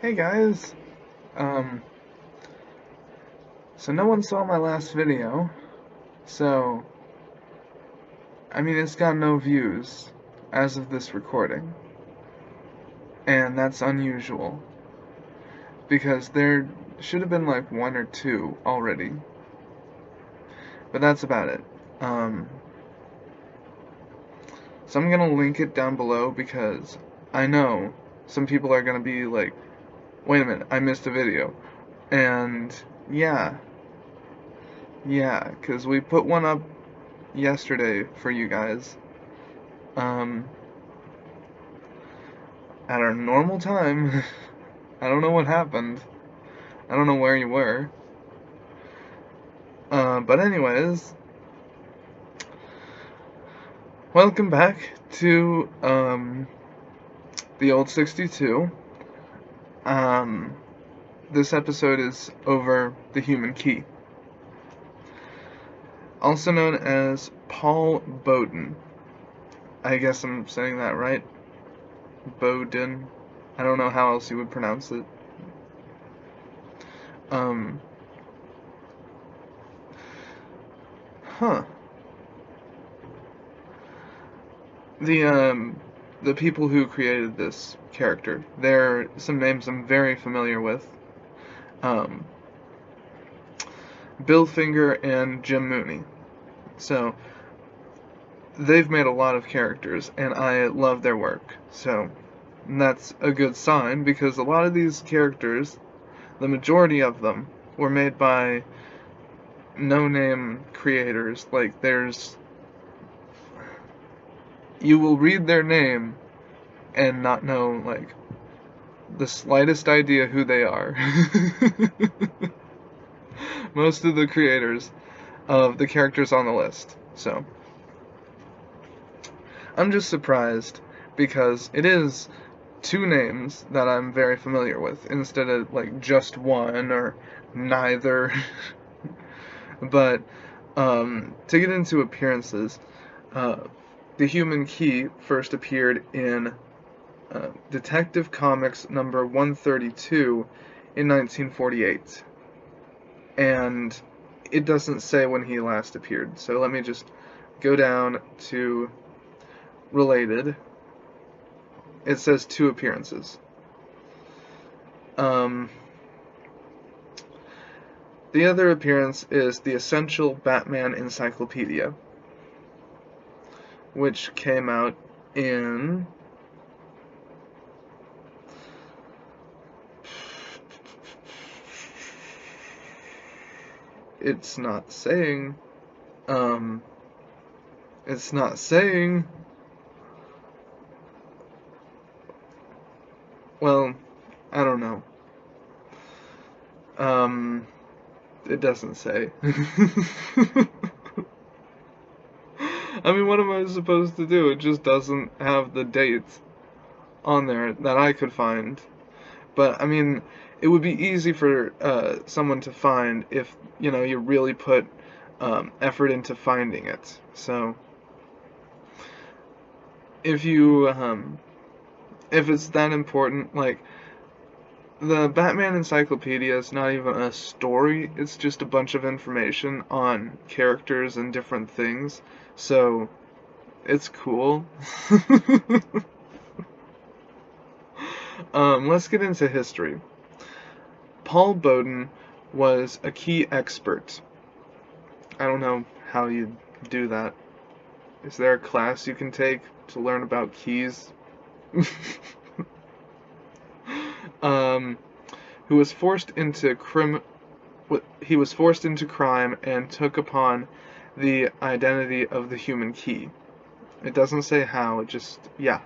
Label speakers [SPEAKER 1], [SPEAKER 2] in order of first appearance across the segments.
[SPEAKER 1] Hey guys, um, so no one saw my last video, so, I mean, it's got no views as of this recording, and that's unusual, because there should have been like one or two already, but that's about it. So I'm gonna link it down below because I know some people are gonna be like, wait a minute, I missed a video, and yeah, because we put one up yesterday for you guys, um, at our normal time. I don't know what happened. I don't know where you were. But anyways, welcome back to, the old 62. This episode is over the human key, also known as Paul Bowden. I guess I'm saying that right. Bowden. I don't know how else you would pronounce it. Huh. The people who created this character, there are some names I'm very familiar with. Bill Finger and Jim Mooney. So, they've made a lot of characters, and I love their work. So, that's a good sign, because a lot of these characters, the majority of them, were made by no-name creators. Like, you will read their name and not know, like, the slightest idea who they are. Most of the creators of the characters on the list. So, I'm just surprised because it is two names that I'm very familiar with instead of like just one or neither. But to get into appearances, the Human Key first appeared in Detective Comics number 132 in 1948. And it doesn't say when he last appeared, so let me just go down to related. It says 2 appearances. The other appearance is the Essential Batman Encyclopedia, which came out in it's not saying. Well, I don't know. It doesn't say. I mean, what am I supposed to do? It just doesn't have the dates on there that I could find. But, I mean, it would be easy for someone to find if, you really put effort into finding it. So, if it's that important, like, the Batman Encyclopedia is not even a story, it's just a bunch of information on characters and different things, so it's cool. Let's get into history. Paul Bowden was a key expert. I don't know how you do that. Is there a class you can take to learn about keys? Who was forced into crime and took upon the identity of the human key. It doesn't say how, it just, yeah.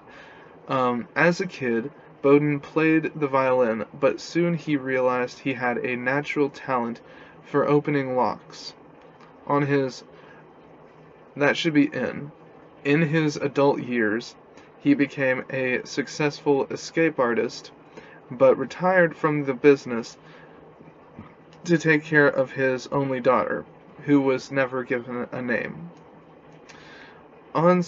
[SPEAKER 1] As a kid, Bowden played the violin, but soon he realized he had a natural talent for opening locks. In his adult years, he became a successful escape artist, but retired from the business to take care of his only daughter, who was never given a name. On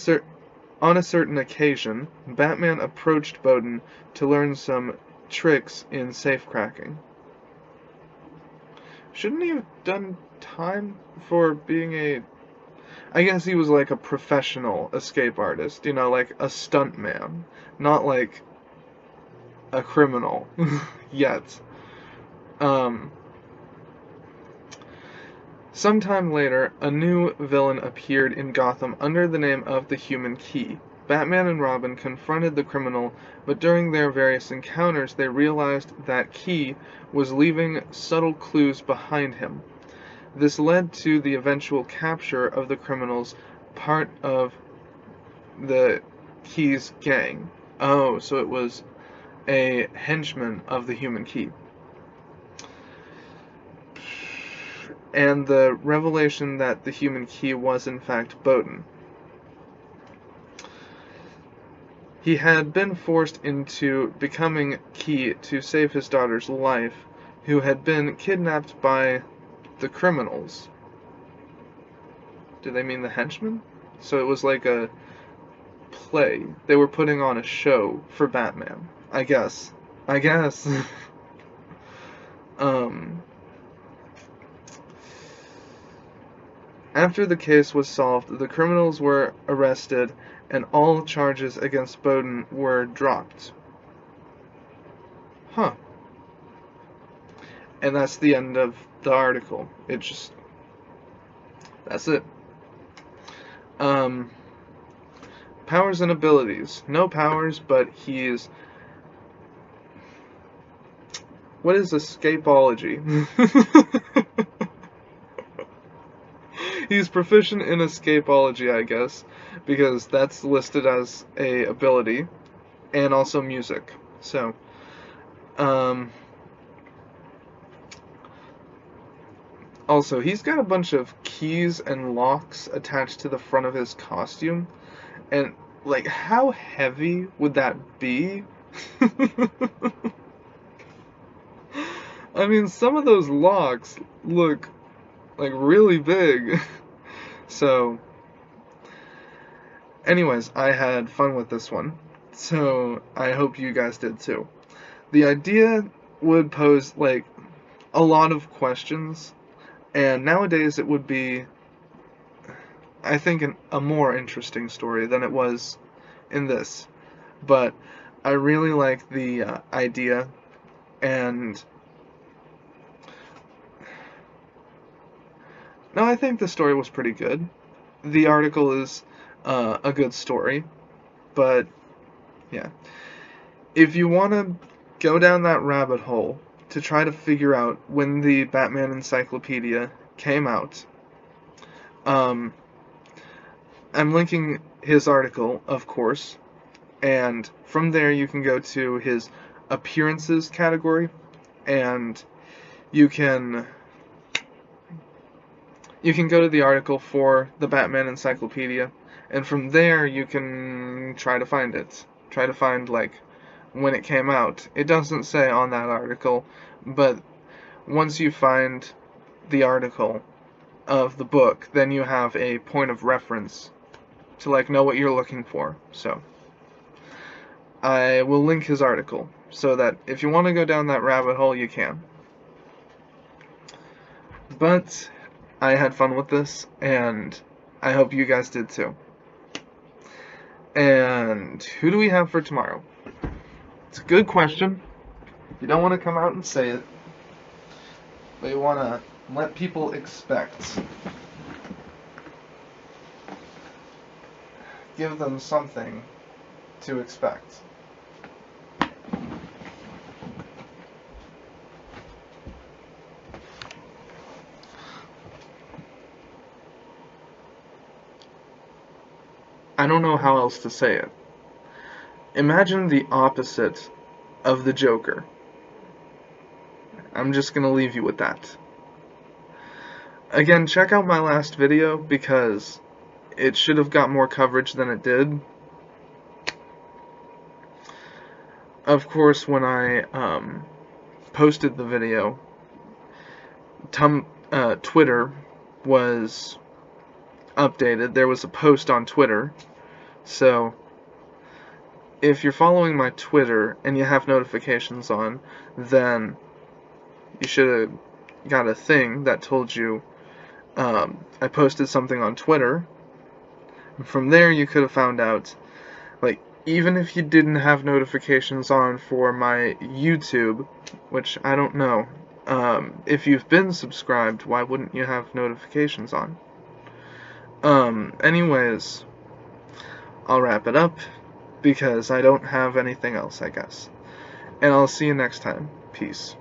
[SPEAKER 1] a certain occasion, Batman approached Bowden to learn some tricks in safe cracking. Shouldn't he have done time for being a... I guess he was like a professional escape artist, you know, like a stuntman, not like a criminal yet. Sometime later, a new villain appeared in Gotham under the name of the Human Key. Batman and Robin confronted the criminal, but during their various encounters they realized that Key was leaving subtle clues behind him. This led to the eventual capture of the criminals, part of the Key's gang. Oh, so it was a henchman of the Human Key. And the revelation that the Human Key was in fact Bowden. He had been forced into becoming Key to save his daughter's life, who had been kidnapped by the criminals. Do they mean the henchmen? So it was like a play. They were putting on a show for Batman. I guess. After the case was solved, the criminals were arrested and all charges against Bowden were dropped. Huh. And that's the end of the article. That's it. Powers and abilities. No powers, but he's... What is escapology? He's proficient in escapology, I guess, because that's listed as a ability, and also music. So, also, he's got a bunch of keys and locks attached to the front of his costume, and, like, how heavy would that be? I mean, some of those locks look, like, really big. So, anyways, I had fun with this one, so I hope you guys did too. The idea would pose, like, a lot of questions, and nowadays it would be, I think, a more interesting story than it was in this. But I really like the idea, and no, I think the story was pretty good. The article is a good story, but yeah. If you want to go down that rabbit hole to try to figure out when the Batman Encyclopedia came out, I'm linking his article, of course, and from there you can go to his appearances category, and you can go to the article for the Batman Encyclopedia, and from there you can try to find it. Try to find, like, when it came out. It doesn't say on that article, but once you find the article of the book, then you have a point of reference to, like, know what you're looking for. So, I will link his article, so that if you want to go down that rabbit hole, you can. But I had fun with this, and I hope you guys did too. And who do we have for tomorrow? It's a good question. You don't want to come out and say it, but you want to let people expect. Give them something to expect. I don't know how else to say it. Imagine the opposite of the Joker. I'm just going to leave you with that. Again, check out my last video because it should have got more coverage than it did. Of course, when I posted the video, Twitter was updated. There was a post on Twitter, so if you're following my Twitter and you have notifications on, then you should have got a thing that told you I posted something on Twitter. From there, you could have found out, like, even if you didn't have notifications on for my YouTube, which I don't know, if you've been subscribed, why wouldn't you have notifications on? Anyways, I'll wrap it up, because I don't have anything else, I guess. And I'll see you next time. Peace.